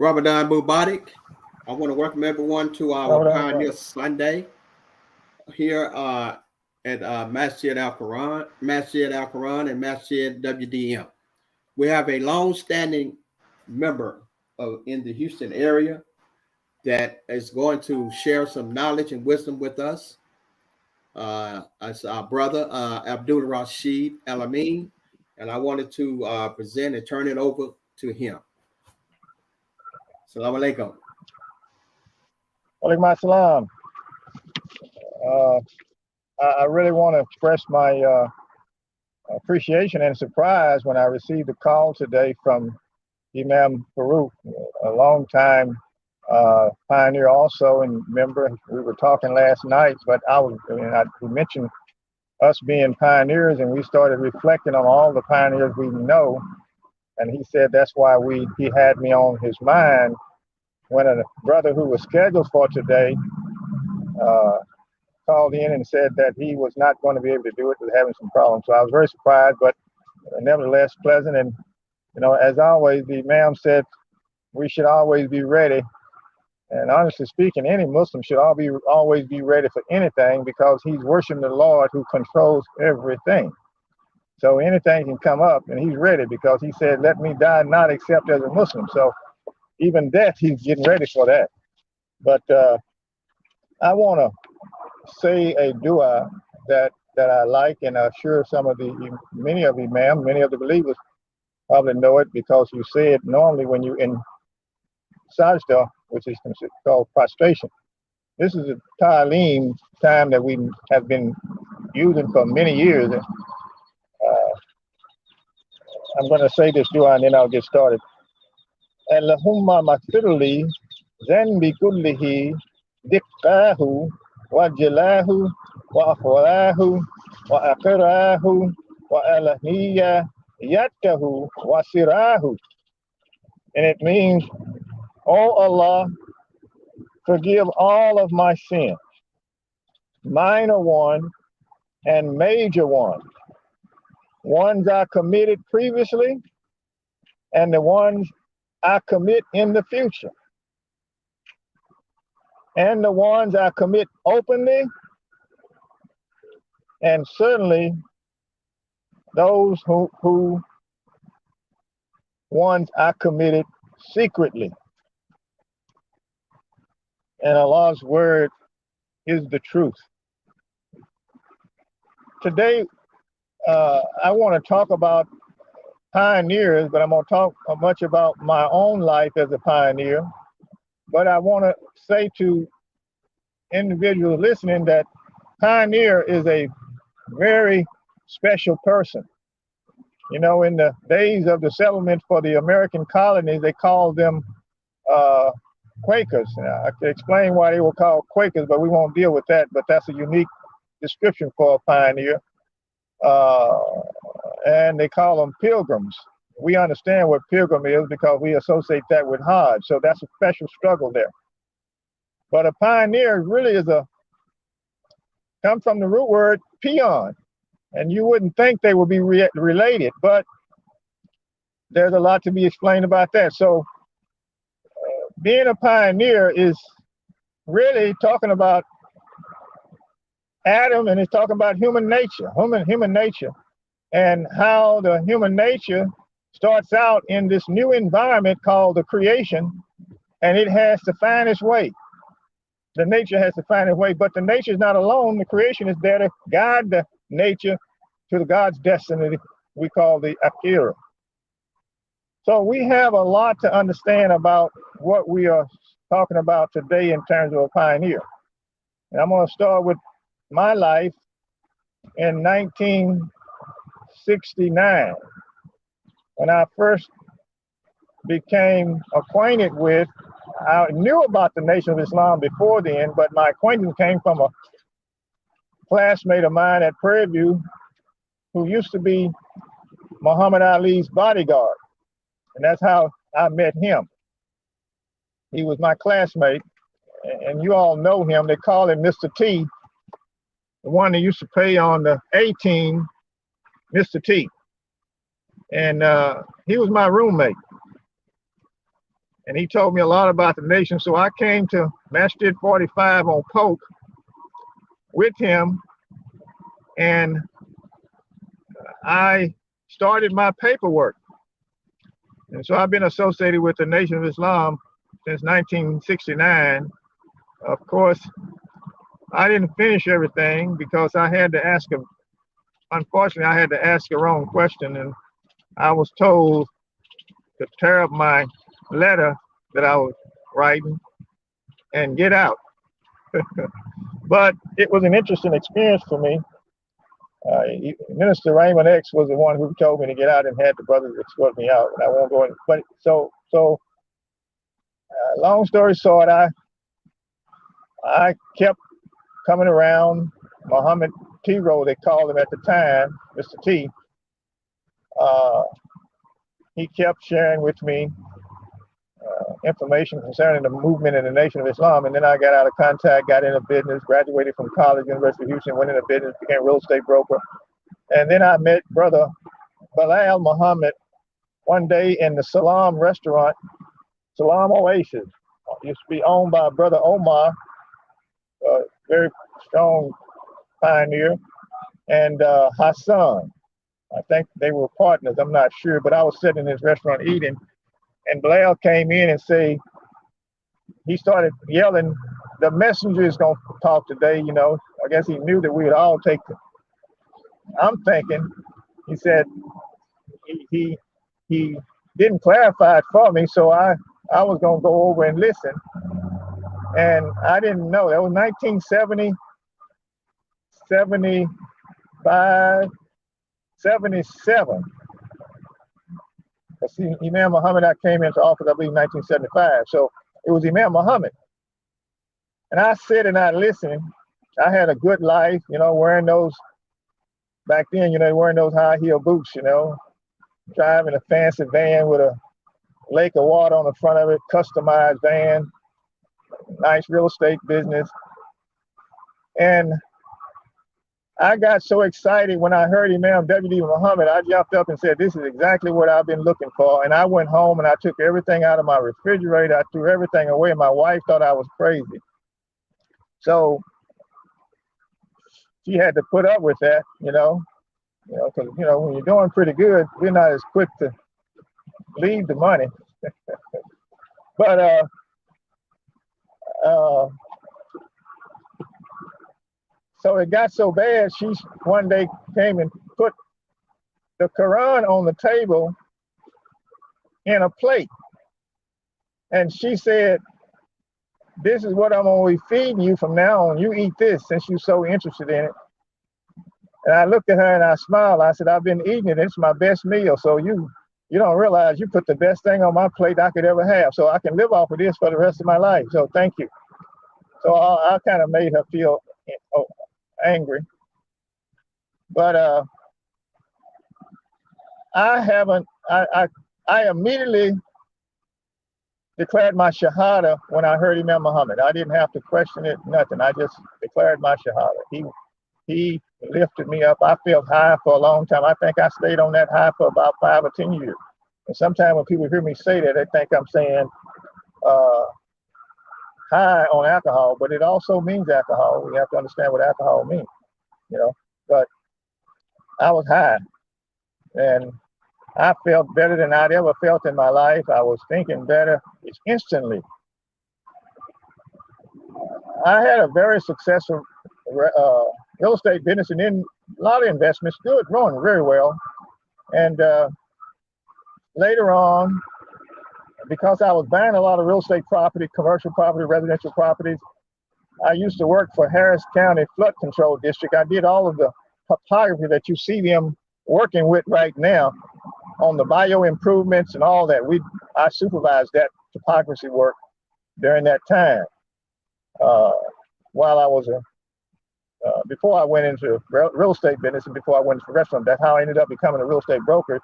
Ramadan Mubarak. I want to welcome everyone to our Ramadan, Pioneer Sunday here at Masjid Al Quran, and Masjid WDM. We have a long-standing member in the Houston area that is going to share some knowledge and wisdom with us. As our brother Abdul Rashid Al Amin, and I wanted to present and turn it over to him. Assalamu alaikum. Walaikum assalam. I really want to express my appreciation and surprise when I received a call today from Imam Farouk, a long time pioneer also and member. We were talking last night, but we mentioned us being pioneers, and we started reflecting on all the pioneers we know. And he said that's why he had me on his mind when a brother who was scheduled for today called in and said that he was not going to be able to do it, was having some problems. So I was very surprised, but nevertheless pleasant. And as always, the Imam said we should always be ready. And honestly speaking, any Muslim should always be ready for anything, because he's worshiping the Lord who controls everything. So anything can come up, and he's ready, because he said, "Let me die not except as a Muslim." So even death, he's getting ready for that. But I want to say a dua that I like, and I'm sure many of the believers probably know it, because you say it normally when you're in sajda, which is called prostration. This is a Taleem time that we have been using for many years. I'm going to say this dua and then I'll get started. Allahumma maghfirli zanbi kullihi diqqahu wa jalahu wa akhwalahu wa akhirahu wa alahniya yattahu wa sirahu. And it means, "Oh Allah, forgive all of my sins, minor one and major ones I committed previously and the ones I commit in the future, and the ones I commit openly, and certainly those who ones I committed secretly." And Allah's word is the truth. Today, I want to talk about pioneers, but I'm going to talk much about my own life as a pioneer. But I want to say to individuals listening that pioneer is a very special person. In the days of the settlement for the American colonies, they called them Quakers. I could explain why they were called Quakers, but we won't deal with that. But that's a unique description for a pioneer. And they call them pilgrims. We understand what pilgrim is because we associate that with Hajj. So that's a special struggle there. But a pioneer really come from the root word peon. And you wouldn't think they would be related, but there's a lot to be explained about that. So being a pioneer is really talking about Adam, and it's talking about human nature, and how the human nature starts out in this new environment called the creation, and it has to find its way. The nature has to find its way, but the nature is not alone. The creation is there to guide the nature to the God's destiny we call the Akira. So we have a lot to understand about what we are talking about today in terms of a pioneer. And I'm going to start with my life in 1969, when I first became acquainted with, I knew about the Nation of Islam before then, but my acquaintance came from a classmate of mine at Prairie View who used to be Muhammad Ali's bodyguard. And that's how I met him. He was my classmate, and you all know him. They call him Mr. T, the one that used to play on the A team, Mr. T. And he was my roommate. and he told me a lot about the nation. So I came to Masjid 45 on Polk with him, and I started my paperwork. And so I've been associated with the Nation of Islam since 1969. Of course, I didn't finish everything because I had to ask unfortunately, I had to ask a wrong question, and I was told to tear up my letter that I was writing and get out. But it was an interesting experience for me. Minister Raymond X was the one who told me to get out and had the brothers escort me out, and I won't go in. But long story short, I kept coming around. Muhammad T. Rowe, they called him at the time, Mr. T. He kept sharing with me information concerning the movement in the Nation of Islam, and then I got out of contact, got into business, graduated from college, University of Houston, went into business, became a real estate broker, and then I met Brother Bilal Muhammad one day in the Salam restaurant, Salam Oasis. It used to be owned by Brother Omar, a very strong pioneer, and Hassan. I think they were partners, I'm not sure, but I was sitting in this restaurant eating, and Bilal came in and he started yelling, "The messenger is going to talk today," you know. I guess he knew that we would all take it. I'm thinking, he said, he didn't clarify it for me, so I was going to go over and listen. And I didn't know. That was 1970, 75, 77. See, Imam Muhammad, I came into office, I believe, 1975. So it was Imam Muhammad. And I sat and I listened. I had a good life, you know, wearing those, back then, you know, wearing those high heel boots, you know, driving a fancy van with a lake of water on the front of it, customized van, nice real estate business. And I got so excited when I heard Imam W.D. Muhammad, I jumped up and said, "This is exactly what I've been looking for." And I went home and I took everything out of my refrigerator. I threw everything away. My wife thought I was crazy. So she had to put up with that, you know, because, you know, when you're doing pretty good, we're not as quick to leave the money. But so it got so bad, she one day came and put the Quran on the table in a plate. And she said, "This is what I'm going to be feeding you from now on. You eat this since you're so interested in it." And I looked at her and I smiled. I said, "I've been eating it. It's my best meal. So you don't realize you put the best thing on my plate I could ever have. So I can live off of this for the rest of my life. So thank you." So I kind of made her feel angry. But I immediately declared my shahada when I heard Imam Muhammad. I didn't have to question it, nothing. I just declared my shahada. He lifted me up. I felt high for a long time. I think I stayed on that high for about 5 or 10 years. And sometimes when people hear me say that, they think I'm saying high on alcohol, but it also means alcohol. We have to understand what alcohol means, you know. But I was high, and I felt better than I'd ever felt in my life. I was thinking better instantly. I had a very successful real estate business and then a lot of investments, good, growing very well. And later on, because I was buying a lot of real estate property, commercial property, residential properties, I used to work for Harris County Flood Control District. I did all of the topography that you see them working with right now on the bio improvements and all that. I supervised that topography work during that time. While I was before I went into real estate business and before I went into restaurant, that's how I ended up becoming a real estate broker.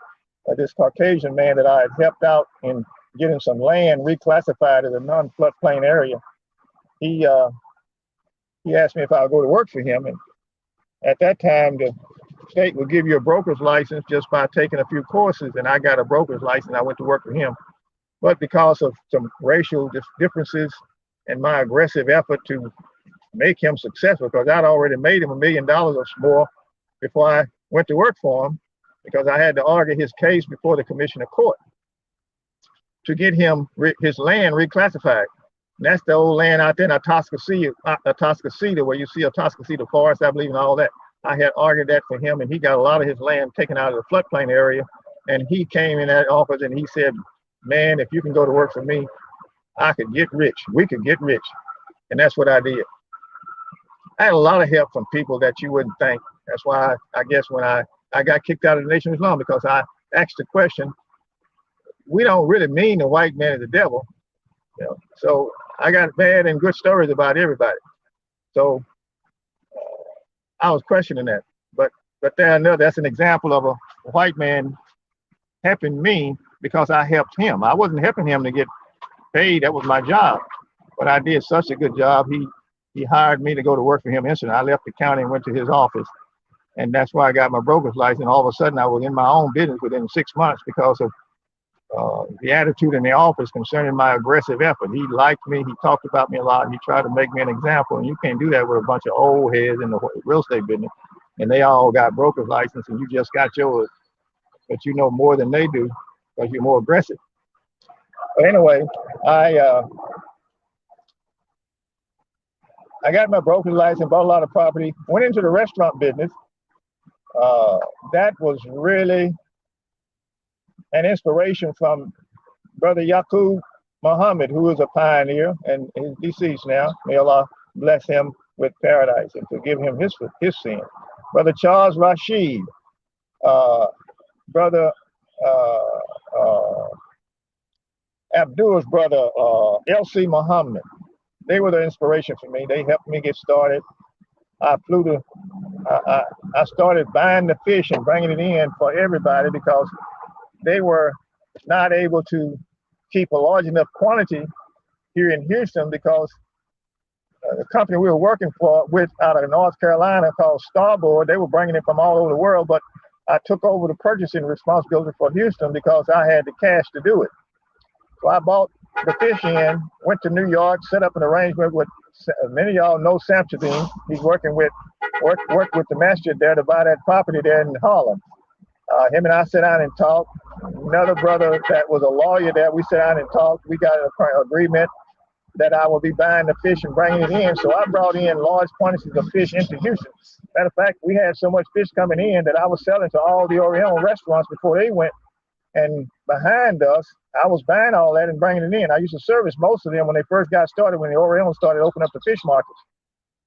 This Caucasian man that I had helped out in getting some land reclassified as a non-floodplain area, he asked me if I would go to work for him. And at that time, the state would give you a broker's license just by taking a few courses. And I got a broker's license. I went to work for him. But because of some racial differences and my aggressive effort to make him successful, because I'd already made him $1 million or more before I went to work for him, because I had to argue his case before the commissioner court to get him his land reclassified. And that's the old land out there in Atascocita, where you see Atascocita Forest, I believe, and all that. I had argued that for him, and he got a lot of his land taken out of the floodplain area. And he came in that office and he said, man, if you can go to work for me, I could get rich. We could get rich. And that's what I did. I had a lot of help from people that you wouldn't think. That's why I guess when I got kicked out of the Nation of Islam, because I asked the question, we don't really mean the white man is the devil. You know? So I got bad and good stories about everybody. So I was questioning that. But that's an example of a white man helping me because I helped him. I wasn't helping him to get paid. That was my job. But I did such a good job. He hired me to go to work for him instantly. I left the county and went to his office. And that's why I got my broker's license. All of a sudden, I was in my own business within 6 months because of the attitude in the office concerning my aggressive effort. He liked me. He talked about me a lot. He tried to make me an example. And you can't do that with a bunch of old heads in the real estate business. And they all got broker's license and you just got yours. But you know more than they do because you're more aggressive. But anyway, I got my broker's license, bought a lot of property, went into the restaurant business. That was really an inspiration from Brother Yaqub Muhammad, who is a pioneer and he's deceased now. May Allah bless him with paradise and forgive him his sin. Brother Charles Rashid, Brother Abdul's brother, L.C. Muhammad. They were the inspiration for me. They helped me get started. I started buying the fish and bringing it in for everybody because they were not able to keep a large enough quantity here in Houston because the company we were working with out of North Carolina called Starboard, they were bringing it from all over the world, but I took over the purchasing responsibility for Houston because I had the cash to do it. So I bought the fish in, went to New York, set up an arrangement with, many of y'all know Samsudeen. He's worked with the master there to buy that property there in Harlem. Him and I sat down and talked. Another brother that was a lawyer there, we sat down and talked. We got an agreement that I will be buying the fish and bringing it in. So I brought in large quantities of fish into Houston. Matter of fact, we had so much fish coming in that I was selling to all the Oriental restaurants before they went. And behind us, I was buying all that and bringing it in. I used to service most of them when they first got started, when the Orientals started opening up the fish markets.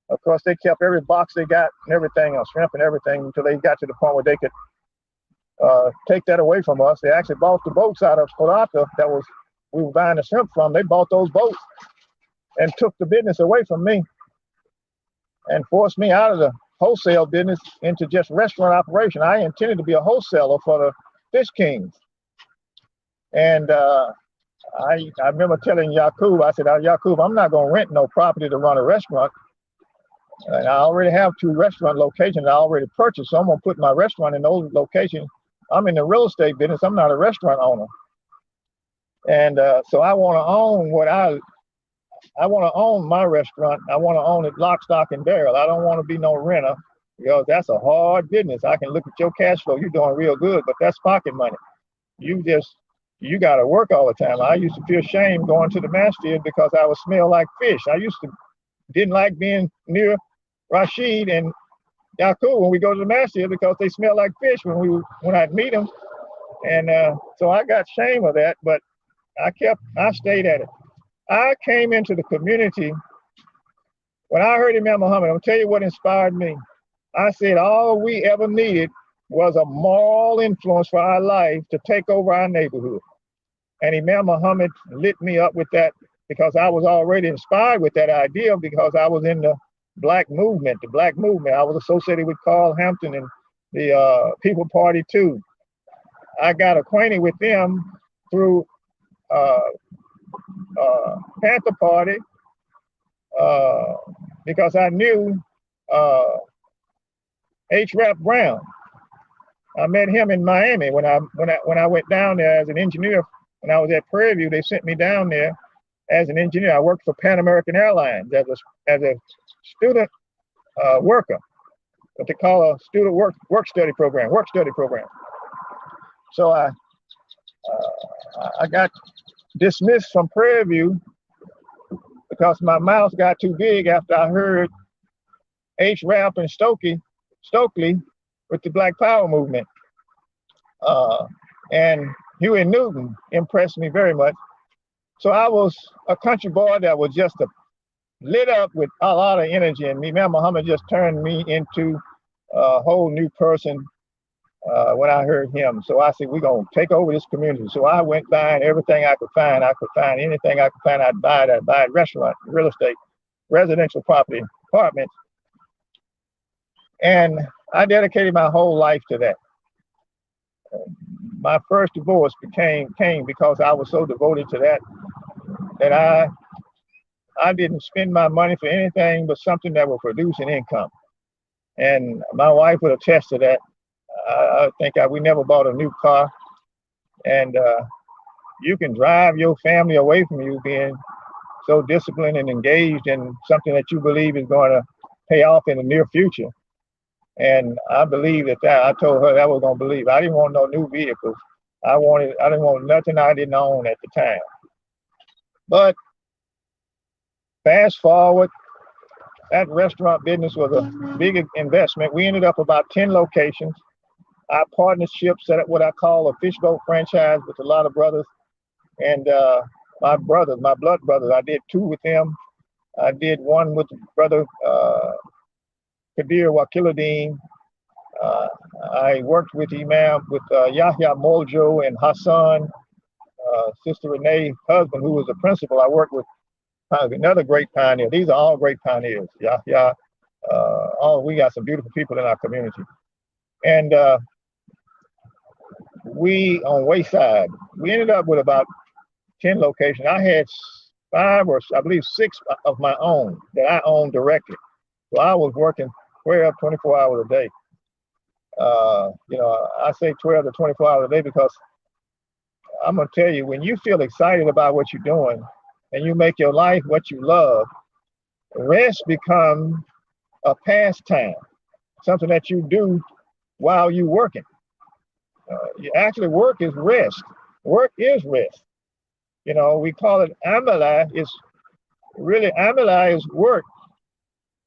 Of course, they kept every box they got and everything on shrimp and everything until they got to the point where they could take that away from us. They actually bought the boats out of Colata we were buying the shrimp from. They bought those boats and took the business away from me and forced me out of the wholesale business into just restaurant operation. I intended to be a wholesaler for the Fish Kings. And I remember telling Yaqub, I said, Yaqub, I'm not going to rent no property to run a restaurant. And I already have 2 restaurant locations I already purchased, so I'm going to put my restaurant in those locations. I'm in the real estate business. I'm not a restaurant owner. And so I want to own I want to own my restaurant. I want to own it lock, stock, and barrel. I don't want to be no renter because that's a hard business. I can look at your cash flow. You're doing real good, but that's pocket money. You got to work all the time. I used to feel shame going to the masthead because I would smell like fish. I didn't like being near Rashid and Yaqub when we go to the masthead because they smell like fish when I'd meet them. And so I got shame of that, but I stayed at it. I came into the community when I heard Imam Muhammad. I'll tell you what inspired me. I said all we ever needed was a moral influence for our life to take over our neighborhood. And Imam Muhammad lit me up with that because I was already inspired with that idea because I was in the black movement. I was associated with Carl Hampton and the People Party too. I got acquainted with them through Panther Party because I knew H. Rap Brown. I met him in Miami when I went down there as an engineer when I was at Prairie View, they sent me down there as an engineer. I worked for Pan American Airlines as a student worker, what they call a student work study program. So I got dismissed from Prairie View because my mouth got too big after I heard H. Ralph and Stokely with the Black Power movement. And Huey Newton impressed me very much. So I was a country boy that was just lit up with a lot of energy, and Imam Muhammad just turned me into a whole new person when I heard him. So I said, we're going to take over this community. So I went buying everything I could find. I could find anything I could find. I'd buy it. I'd buy it, restaurant, real estate, residential property, apartments. And I dedicated my whole life to that. My first divorce came because I was so devoted to that I didn't spend my money for anything but something that would produce an income. And my wife would attest to that. I think we never bought a new car. And you can drive your family away from you being so disciplined and engaged in something that you believe is going to pay off in the near future. And I believe that I told her that I was going to believe. I didn't want no new vehicles. I didn't want nothing I didn't own at the time. But fast forward, that restaurant business was a big investment. We ended up about 10 locations. Our partnership set up what I call a fishboat franchise with a lot of brothers. And my blood brothers, I did 2 with them. I did 1 with brother Kadir Wakiluddin. I worked with Imam, with Yahya Moljo and Hassan, Sister Renee's husband, who was a principal. I worked with another great pioneer. These are all great pioneers. Yahya, we got some beautiful people in our community. And we, on Wayside, we ended up with about 10 locations. I had 5 or I believe 6 of my own that I owned directly. So I was working 12, 24 hours a day. I say 12 to 24 hours a day because I'm going to tell you, when you feel excited about what you're doing and you make your life what you love, rest becomes a pastime, something that you do while you're working. Actually, work is rest. Work is rest. We call it amala. Amala is work.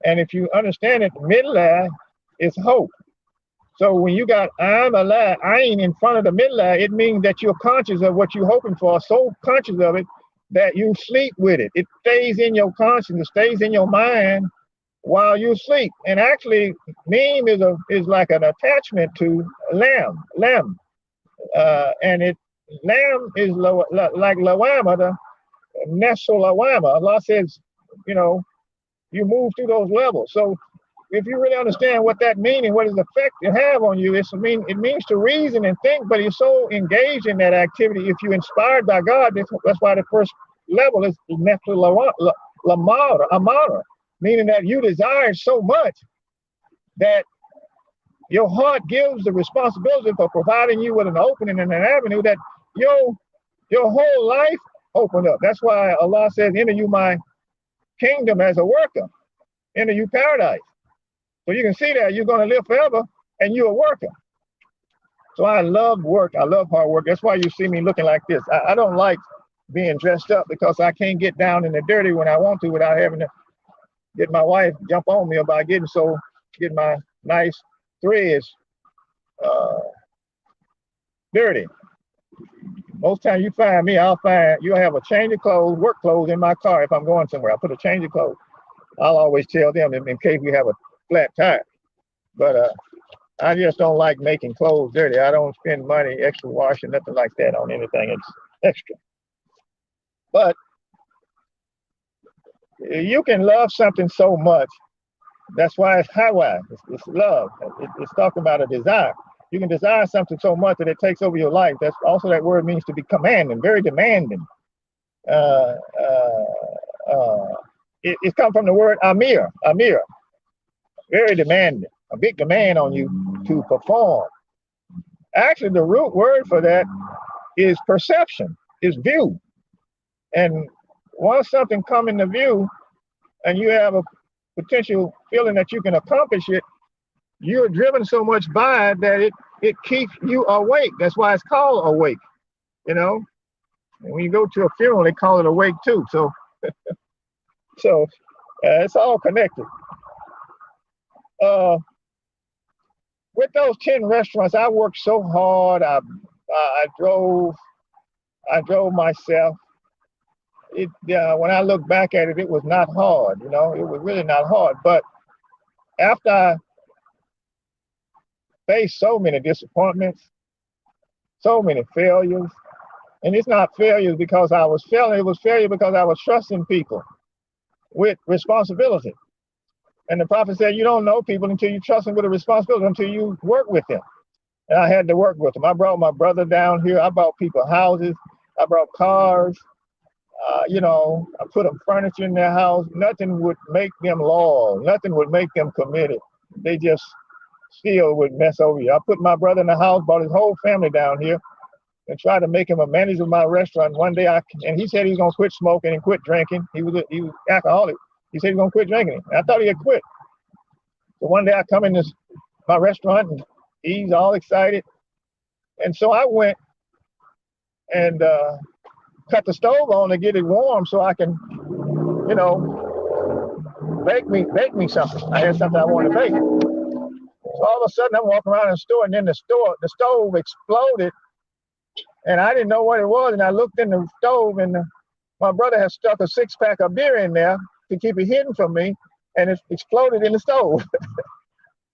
And if you understand it, midla is hope. So when you got amala, ayn in front of the midla, it means that you're conscious of what you're hoping for, so conscious of it that you sleep with it. It stays in your consciousness, stays in your mind while you sleep. And actually, neem is like an attachment to lamb. And lamb is like lawama, the nestle lawama. Allah says, you move through those levels. So if you really understand what that means and what its effect it have on you, it means to reason and think, but you're so engaged in that activity. If you're inspired by God, that's why the first level is amara, meaning that you desire so much that your heart gives the responsibility for providing you with an opening and an avenue that your whole life opened up. That's why Allah says, enter you my kingdom as a worker, enter you paradise. So you can see that you're going to live forever and you're a worker. So I love work. I love hard work. That's why you see me looking like this. I don't like being dressed up because I can't get down in the dirty when I want to without having to get my wife jump on me about getting my nice threads dirty. Most times you find me, you'll have a change of clothes, work clothes in my car if I'm going somewhere. I'll put a change of clothes. I'll always tell them in case we have a flat tire. But I just don't like making clothes dirty. I don't spend money, extra washing, nothing like that on anything. It's extra. But you can love something so much. That's why it's hawa. It's love. It's talking about a desire. You can desire something so much that it takes over your life. That's also that word means to be commanding, very demanding. It comes from the word amir, very demanding, a big demand on you to perform. Actually, the root word for that is perception. is view. And once something come into view and you have a potential feeling that you can accomplish it, you're driven so much by it that it keeps you awake. That's why it's called awake, you know. And when you go to a funeral, they call it awake too. So it's all connected. With those 10 restaurants, I worked so hard. I drove myself. When I look back at it, it was not hard. You know, it was really not hard. But after I faced so many disappointments, so many failures, and it's not failures because I was failing. It was failure because I was trusting people with responsibility. And the prophet said, you don't know people until you trust them with a responsibility, until you work with them. And I had to work with them. I brought my brother down here. I brought people houses. I brought cars. You know, I put them furniture in their house. Nothing would make them loyal. Nothing would make them committed. They just still would mess over you. I put my brother in the house, brought his whole family down here, and tried to make him a manager of my restaurant. One day, and he said he was gonna quit smoking and quit drinking. He was alcoholic. He said he was gonna quit drinking. And I thought he had quit. So one day I come in my restaurant and he's all excited. And so I went and cut the stove on to get it warm so I can, you know, bake me something. I had something I wanted to bake. So all of a sudden I'm walking around in the store, and then the stove exploded, and I didn't know what it was. And I looked in the stove, and my brother had stuck a 6-pack of beer in there to keep it hidden from me, and it exploded in the stove.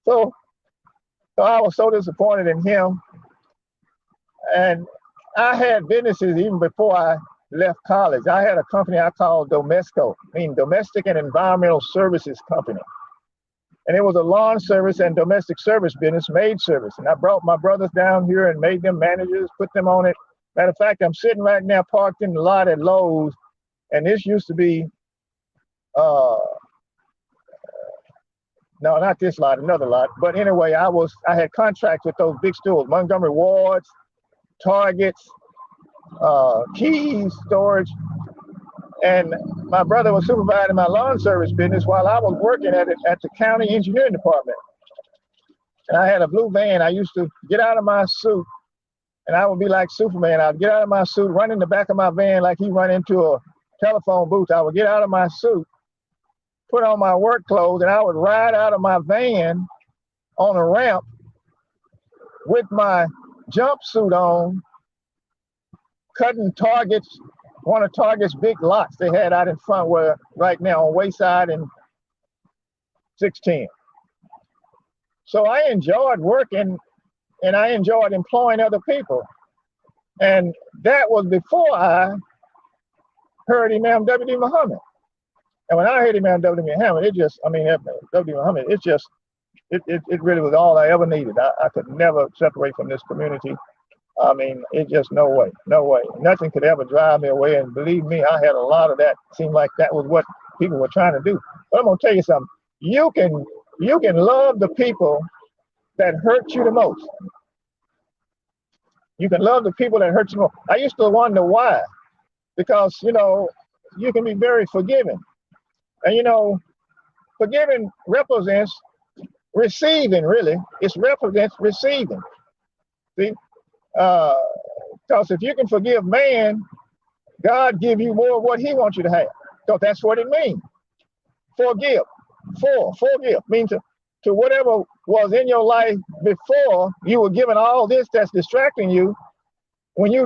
So I was so disappointed in him. And I had businesses even before I left college. I had a company I called Domesco, meaning Domestic and Environmental Services Company. And it was a lawn service and domestic service business, maid service. And I brought my brothers down here and made them managers, put them on it. Matter of fact, I'm sitting right now parked in the lot at Lowe's. And this used to be, no, not this lot, another lot. But anyway, I had contracts with those big stores, Montgomery Ward's, Targets, Keys Storage. And my brother was supervising my lawn service business while I was working at the county engineering department. And I had a blue van. I used to get out of my suit, and I would be like Superman. I'd get out of my suit, run in the back of my van like he run into a telephone booth. I would get out of my suit, put on my work clothes, and I would ride out of my van on a ramp with my jumpsuit on, cutting one of Target's big lots they had out in front, where right now on Wayside and 610. So I enjoyed working, and I enjoyed employing other people. And that was before I heard Imam W.D. Muhammad. And when I heard Imam W.D. Muhammad, W.D. Muhammad, it really was all I ever needed. I could never separate from this community. I mean, it's just no way. Nothing could ever drive me away. And believe me, I had a lot of that. It seemed like that was what people were trying to do. But I'm gonna tell you something. You can love the people that hurt you the most. You can love the people that hurt you the most. I used to wonder why, because you can be very forgiving, and forgiving represents receiving. Really, it represents receiving. See. Because if you can forgive man, God give you more of what he wants you to have. So that's what it means. Forgive. Forgive means to whatever was in your life before you were given all this that's distracting you. When you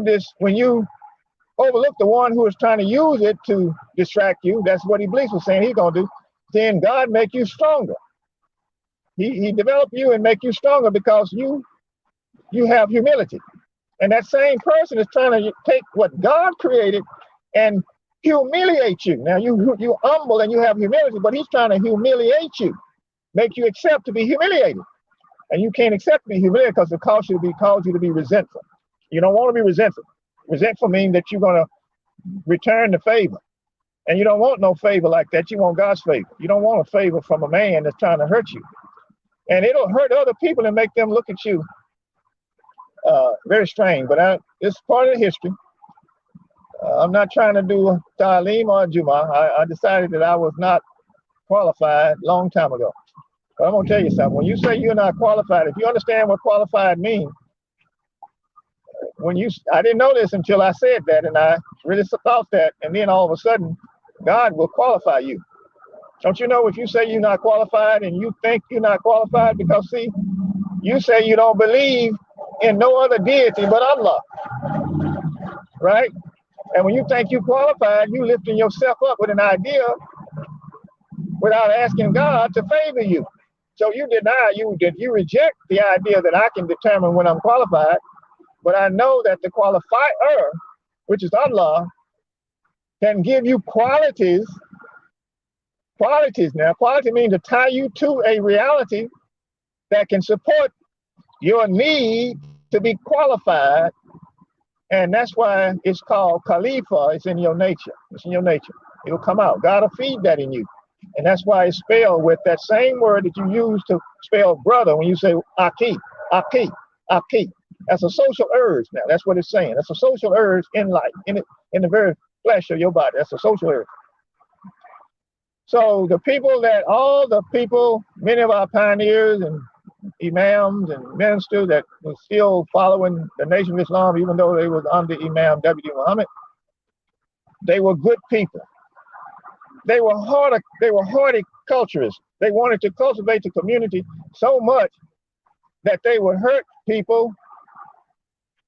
overlook the one who is trying to use it to distract you, that's what Iblis was saying he's gonna do. Then God make you stronger. He develop you and make you stronger because you have humility. And that same person is trying to take what God created and humiliate you. Now you humble and you have humility, but he's trying to humiliate you, make you accept to be humiliated. And you can't accept to be humiliated because it calls you to be resentful. You don't want to be resentful. Resentful means that you're going to return the favor. And you don't want no favor like that. You want God's favor. You don't want a favor from a man that's trying to hurt you. And it'll hurt other people and make them look at you very strange, but it's part of the history. I'm not trying to do Taleem or Juma. I decided that I was not qualified long time ago. But I'm gonna tell you something. When you say you're not qualified, if you understand what qualified means, I didn't know this until I said that, and I really thought that, and then all of a sudden, God will qualify you. Don't you know if you say you're not qualified and you think you're not qualified, because see, you say you don't believe in no other deity but Allah, right? And when you think you're qualified, you lifting yourself up with an idea without asking God to favor you. So you reject the idea that I can determine when I'm qualified, but I know that the qualifier, which is Allah, can give you qualities. Now, quality means to tie you to a reality that can support your need to be qualified. And that's why it's called Khalifa. It's in your nature. It's in your nature. It'll come out. God will feed that in you. And that's why it's spelled with that same word that you use to spell brother when you say Aki, Aki, Aki. That's a social urge now. That's what it's saying. That's a social urge in life, in the very flesh of your body. That's a social urge. So all the people, many of our pioneers and imams and ministers that were still following the Nation of Islam, even though they was under Imam W. Muhammad, they were good people. They were horticulturists. They wanted to cultivate the community so much that they would hurt people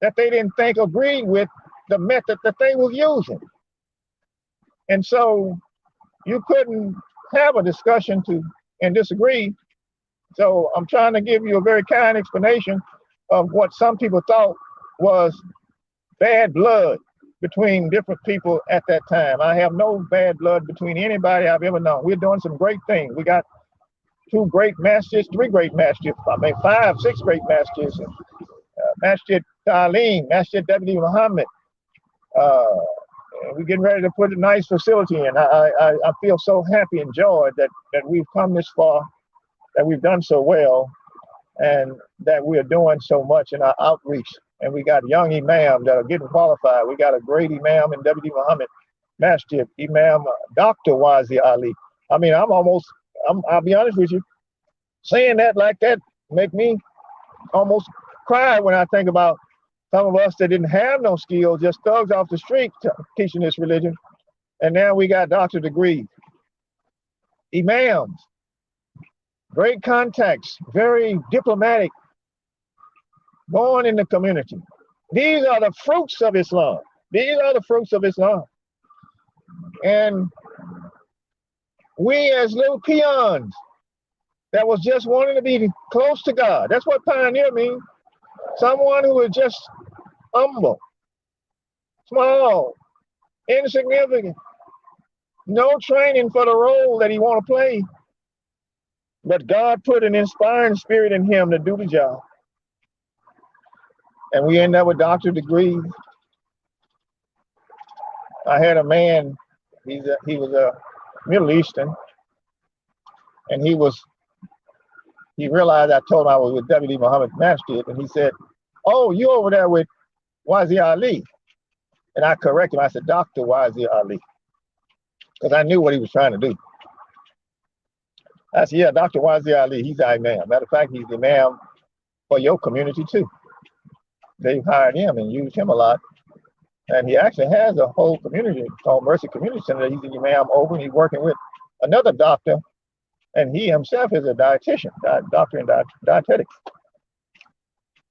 that they didn't think agreed with the method that they were using. And so you couldn't have a discussion and disagree. So I'm trying to give you a very kind explanation of what some people thought was bad blood between different people at that time. I have no bad blood between anybody I've ever known. We're doing some great things. We got 2 great masjids, 3 great masjids, 5, 6 great masjids. Masjid Taleem, Masjid W. Muhammad. We're getting ready to put a nice facility in. I feel so happy and joy that we've come this far, that we've done so well, and that we are doing so much in our outreach. And we got young imams that are getting qualified. We got a great imam in W. Muhammad Masjid, Imam Dr. Wazi Ali. I mean, I'll be honest with you, saying that like that make me almost cry when I think about some of us that didn't have no skills, just thugs off the street teaching this religion. And now we got doctorate degrees. Imams, great contacts, very diplomatic, born in the community. These are the fruits of Islam. These are the fruits of Islam. And we as little peons that was just wanting to be close to God. That's what pioneer means. Someone who is just humble, small, insignificant, no training for the role that he want to play. But God put an inspiring spirit in him to do the job. And we end up with doctorate degrees. I had a man, he was a Middle Eastern, and he realized I told him I was with W. Muhammad Masjid, and he said, "Oh, you over there with Wazi Ali?" And I corrected him. I said, "Dr. Wazi Ali," because I knew what he was trying to do. I said, "Yeah, Dr. Wazi Ali, he's our imam. Matter of fact, he's the imam for your community too. They've hired him and used him a lot. And he actually has a whole community called Mercy Community Center. He's an imam over, and he's working with another doctor, and he himself is a dietitian, doctor in dietetics."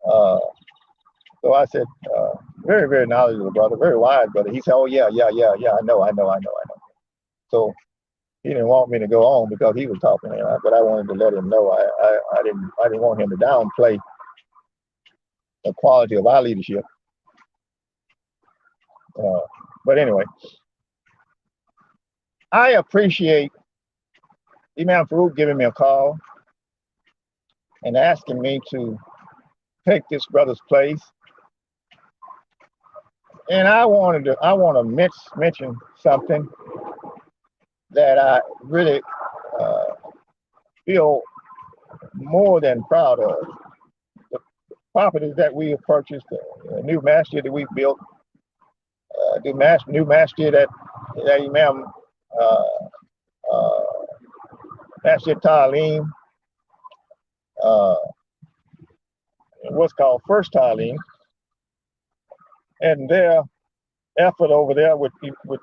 So I said, very, very knowledgeable brother, very wise brother. He said, "Oh yeah, I know." So he didn't want me to go on because he was talking, but I wanted to let him know I didn't want him to downplay the quality of our leadership. But anyway, I appreciate Imam Farouk giving me a call and asking me to take this brother's place. And I want to mention something that I really feel more than proud of. The properties that we have purchased, the new masjid that we built, new masjid that Imam Masjid Taleem, what's called First Taleem, and their effort over there with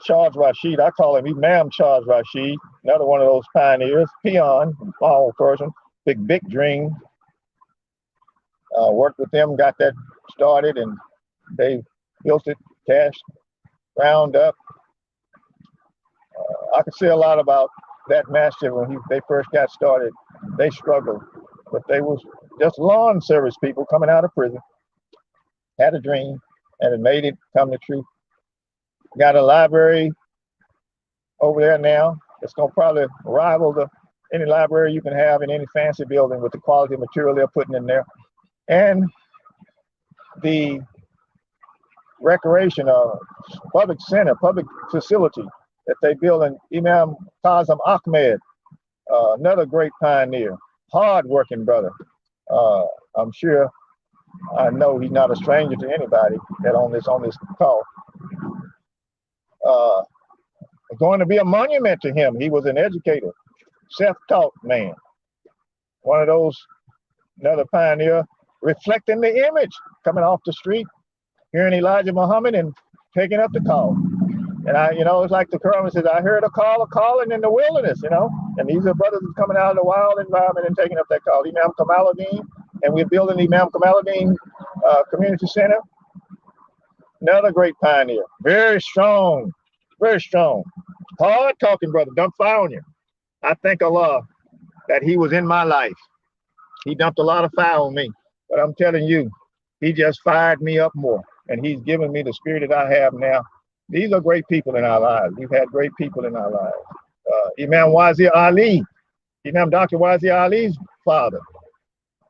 Charles Rashid. I call him Imam Charles Rashid, another one of those pioneers, peon, small person, big dream. Worked with them, got that started, and they built it, cash round up. I could say a lot about that master when they first got started. They struggled, but they was just lawn service people coming out of prison, had a dream, and it made it come to truth. Got a library over there now. It's gonna probably rival any library you can have in any fancy building with the quality of material they're putting in there. And the recreation public center, public facility that they build in Imam Kazim Ahmed, another great pioneer, hard-working brother. I'm sure, I know he's not a stranger to anybody that on this call. Going to be a monument to him. He was an educator, self-taught man. One of those, another pioneer, reflecting the image, coming off the street, hearing Elijah Muhammad and taking up the call. And it's like the Quran says, I heard a calling in the wilderness, and these are brothers coming out of the wild environment and taking up that call. Imam Kamaluddin, and we're building the Imam Kamaluddin Community Center. Another great pioneer, very strong, hard talking brother, dump fire on you. I thank Allah that he was in my life. He dumped a lot of fire on me, but I'm telling you, he just fired me up more, and he's given me the spirit that I have now. These are great people in our lives. We've had great people in our lives. Imam Wazir Ali, Imam Dr. Wazir Ali's father.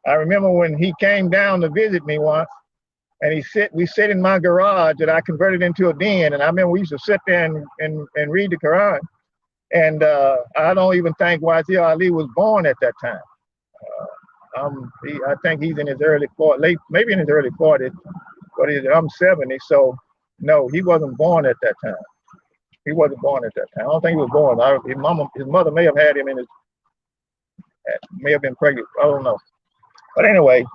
I remember when he came down to visit me once, and we sit in my garage that I converted into a den, and I remember we used to sit there and read the Quran. And I don't even think Wazir Ali was born at that time. I think he's in his early 40s, maybe in his early 40s, but I'm 70, so no, he wasn't born at that time. He wasn't born at that time. I don't think he was born. His mother may have had him may have been pregnant. I don't know. But anyway,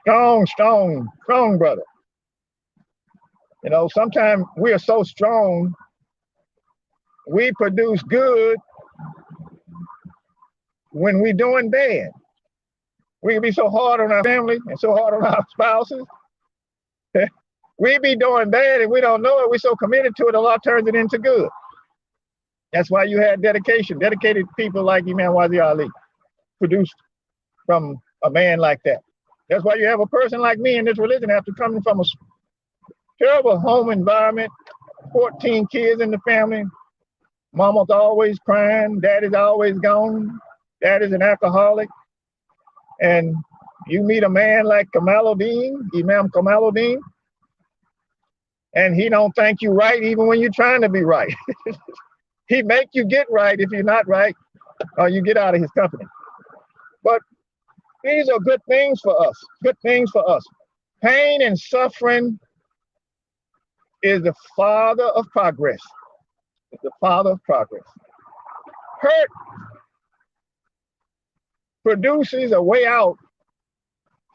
strong brother. Sometimes we are so strong, we produce good when we're doing bad. We can be so hard on our family and so hard on our spouses. We be doing bad and we don't know it. We're so committed to it, Allah turns it into good. That's why you had dedicated people like Imam Wazir Ali, produced from a man like that. That's why you have a person like me in this religion after coming from a terrible home environment, 14 kids in the family. Mama's always crying, daddy's always gone, daddy's an alcoholic. And you meet a man like Imam Kamaluddin, and he don't think you right even when you're trying to be right. He make you get right if you're not right, or you get out of his company. But these are good things for us. Pain and suffering is the father of progress. It's the father of progress. Hurt produces a way out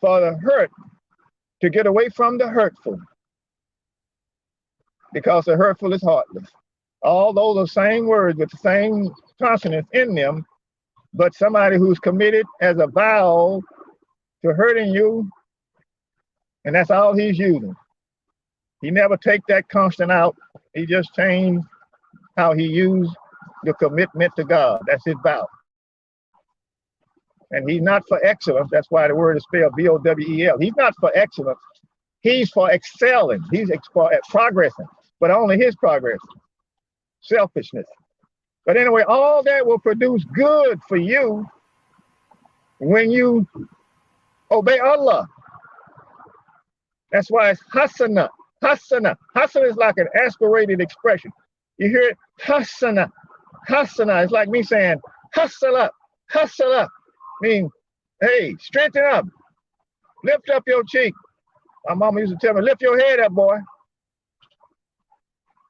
for the hurt to get away from the hurtful, because the hurtful is heartless. All those are same words with the same consonants in them, but somebody who's committed as a vow to hurting you, and that's all he's using. He never take that constant out. He just changed how he used the commitment to God. That's his vow. And he's not for excellence. That's why the word is spelled V-O-W-E-L. He's not for excellence. He's for excelling. He's for progressing, but only his progress. Selfishness. But anyway, all that will produce good for you when you obey Allah. That's why it's hasana. Hasana. Hasana is like an aspirated expression. You hear it? Hasana. Hasana. It's like me saying, hustle up. Hustle up. Mean, hey, strengthen up. Lift up your cheek. My mama used to tell me, lift your head up, boy.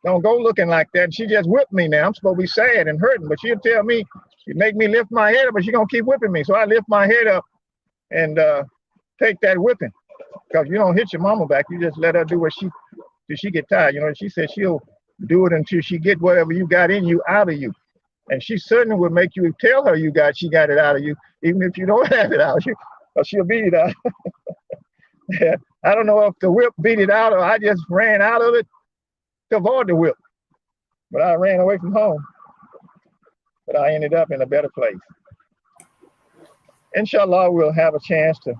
don't go looking like that. And she just whipped me now. I'm supposed to be sad and hurting, but she'll tell me, she make me lift my head up, but she's going to keep whipping me. So I lift my head up and take that whipping. Because you don't hit your mama back. You just let her do what till she get tired. You know, she said she'll do it until she get whatever you got in you out of you. And she certainly will make you tell her she got it out of you, even if you don't have it out of you, or she'll beat it out. I don't know if the whip beat it out or I just ran out of it to avoid the whip. But I ran away from home. But I ended up in a better place. Inshallah, we'll have a chance to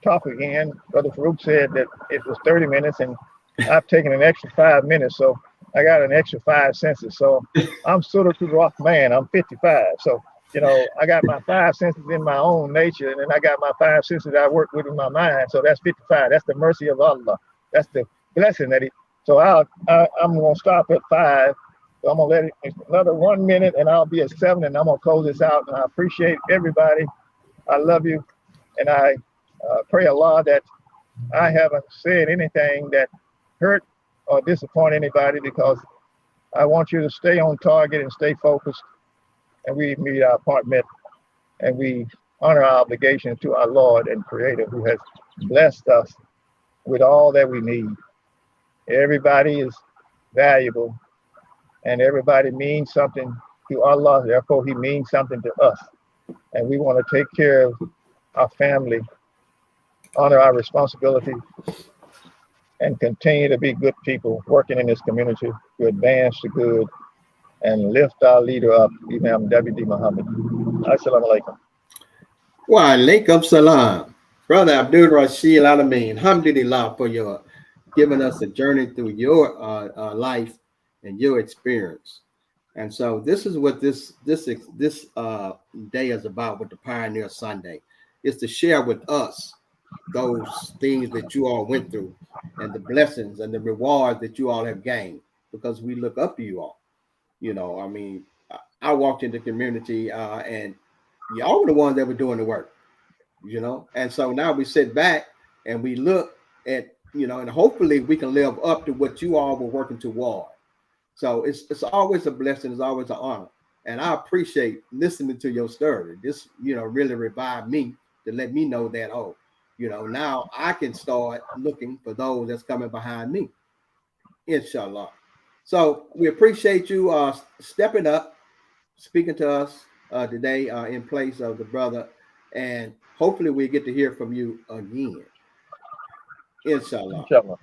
talk again. Brother Farouk said that it was 30 minutes, and I've taken an extra 5 minutes, so I got an extra 5 senses. So I'm sort of rough man. I'm 55. So, you know, I got my 5 senses in my own nature, and then I got my 5 senses I work with in my mind. So that's 55. That's the mercy of Allah. That's the blessing that so I'm going to stop at 5. So I'm going to let it another 1 minute, and I'll be at 7, and I'm going to close this out. And I appreciate everybody. I love you. And I pray Allah that I haven't said anything that hurt or disappoint anybody, because I want you to stay on target and stay focused, and we meet our appointment, and we honor our obligation to our Lord and Creator, who has blessed us with all that we need. Everybody is valuable, and everybody means something to Allah, therefore He means something to us. And we want to take care of our family, honor our responsibility, and continue to be good people working in this community to advance the good and lift our leader up, Imam W.D. Muhammad. Assalamu alaikum. Wa alaikum salam. Brother Abdul Rashid Alameen, alhamdulillah for your giving us a journey through your life and your experience. And so this is what this day is about with the Pioneer Sunday. It's to share with us those things that you all went through and the blessings and the rewards that you all have gained, because we look up to you all. You know, I mean, I walked in the community and y'all were the ones that were doing the work, you know, and so now we sit back and we look at, you know, and hopefully we can live up to what you all were working toward. So it's always a blessing, it's always an honor. And I appreciate listening to your story. This, you know, really revived me to let me know that, oh, you know, now I can start looking for those that's coming behind me, inshallah. So we appreciate you stepping up, speaking to us today in place of the brother. And hopefully we get to hear from you again, inshallah. Inshallah.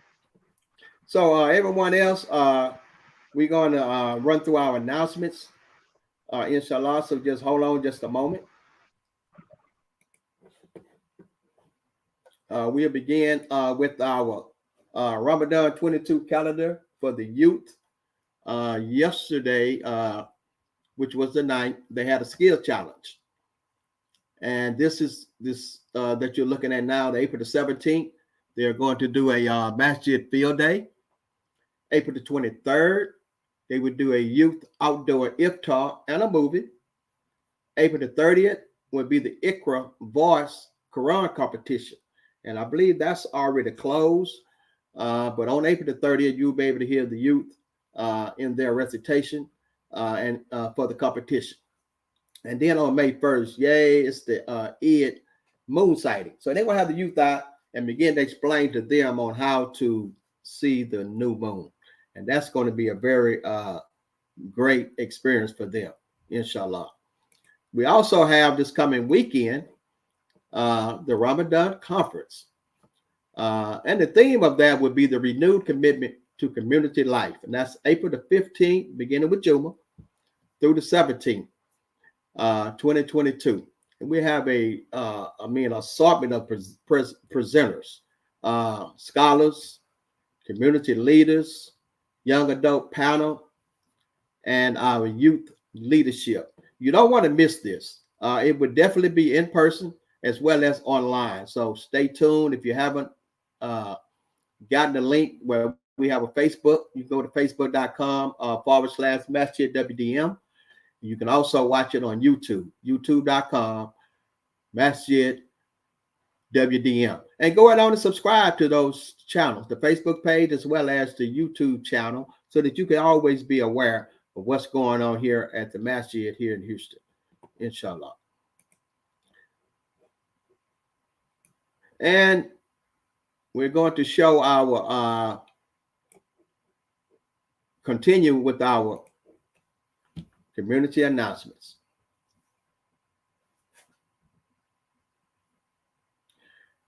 So everyone else, we're going to run through our announcements, inshallah. So just hold on just a moment. We'll begin with our Ramadan 22 calendar for the youth. Yesterday, which was the 9th, they had a skill challenge. And this that you're looking at now, the April the 17th, they're going to do a masjid field day. April the 23rd, they would do a youth outdoor iftar and a movie. April the 30th would be the Iqra voice Quran competition. And I believe that's already closed. But on April the 30th, you'll be able to hear the youth in their recitation and for the competition. And then on May 1st, it's the Eid moon sighting. So they will have the youth out and begin to explain to them on how to see the new moon. And that's going to be a very great experience for them, inshallah. We also have this coming weekend, the Ramadan conference. And the theme of that would be the renewed commitment to community life. And that's April the 15th, beginning with Juma, through the 17th, 2022. And we have assortment of presenters, scholars, community leaders, young adult panel, and our youth leadership. You don't want to miss this. It would definitely be in person as well as online. So stay tuned. If you haven't gotten the link where we have a Facebook, you go to facebook.com/MasjidWDM. You can also watch it on YouTube, youtube.com/MasjidWDM. WDM. And go ahead on and subscribe to those channels, the Facebook page as well as the YouTube channel, so that you can always be aware of what's going on here at the masjid here in Houston, inshallah. And we're going to show our continue with our community announcements.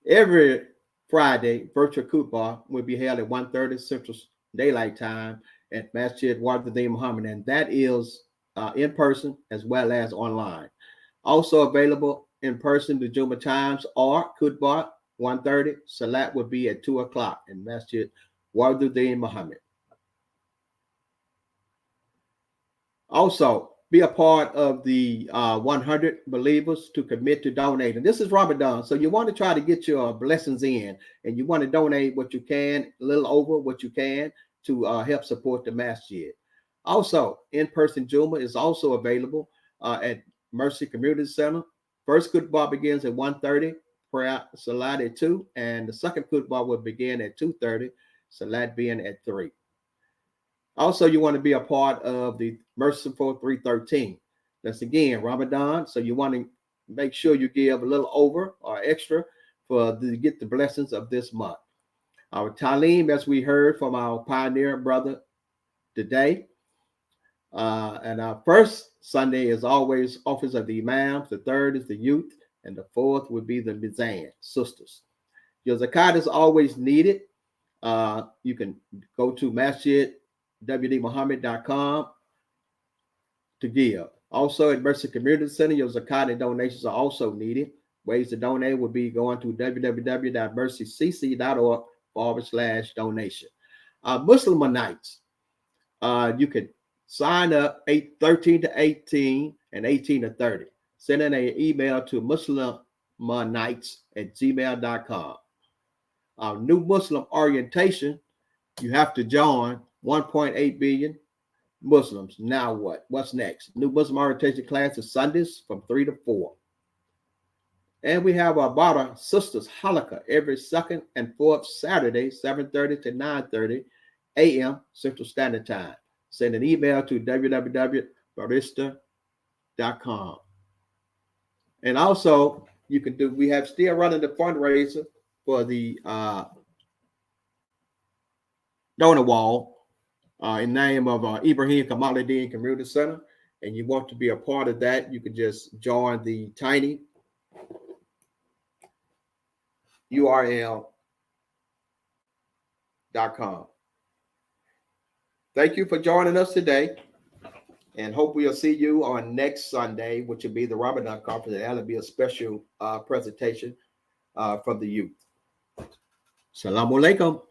Every Friday, virtual khutbah will be held at 1:30 Central Daylight Time at Masjid Taleem Muhammad, and that is in person as well as online. Also available in person the Juma times or khutbah 1:30. Salat will be at 2 o'clock in Masjid Taleem Muhammad. Also, be a part of the 100 believers to commit to donating. This is Ramadan, so you want to try to get your blessings in, and you want to donate what you can, a little over what you can, to help support the masjid. Also, in-person Juma is also available at Mercy Community Center. First khutbah begins at 1:30, prayer salat at 2, and the second khutbah will begin at 2:30, salat being at 3. Also, you want to be a part of the Merciful 313. That's again Ramadan, so you want to make sure you give a little over or extra to get the blessings of this month. Our Taleem, as we heard from our pioneer brother today, and our first Sunday is always office of the imams, the third is the youth, and the fourth would be the mizan, sisters. Your zakat is always needed. You can go to masjidwdmuhammad.com to give. Also at Mercy Community Center, your zakat and donations are also needed. Ways to donate would be going to www.mercycc.org/donation. Muslim nights, you can sign up 13 to 18 and 18 to 30. Send in an email to muslimnights@gmail.com. Our new Muslim orientation, you have to join 1.8 billion Muslims. Now what? What's next? New Muslim orientation class is Sundays from 3 to 4. And we have our Bada Sisters Halakha every second and fourth Saturday, 7:30 to 9:30 a.m. Central Standard Time. Send an email to www.barista.com. And also, we have still running the fundraiser for the donor wall in name of Ibrahim Kamaluddin Community Center. And you want to be a part of that, you can just join the tiny URL.com. Thank you for joining us today, and hope we'll see you on next Sunday, which will be the Ramadan conference, and that'll be a special presentation from the youth. Assalamu alaikum.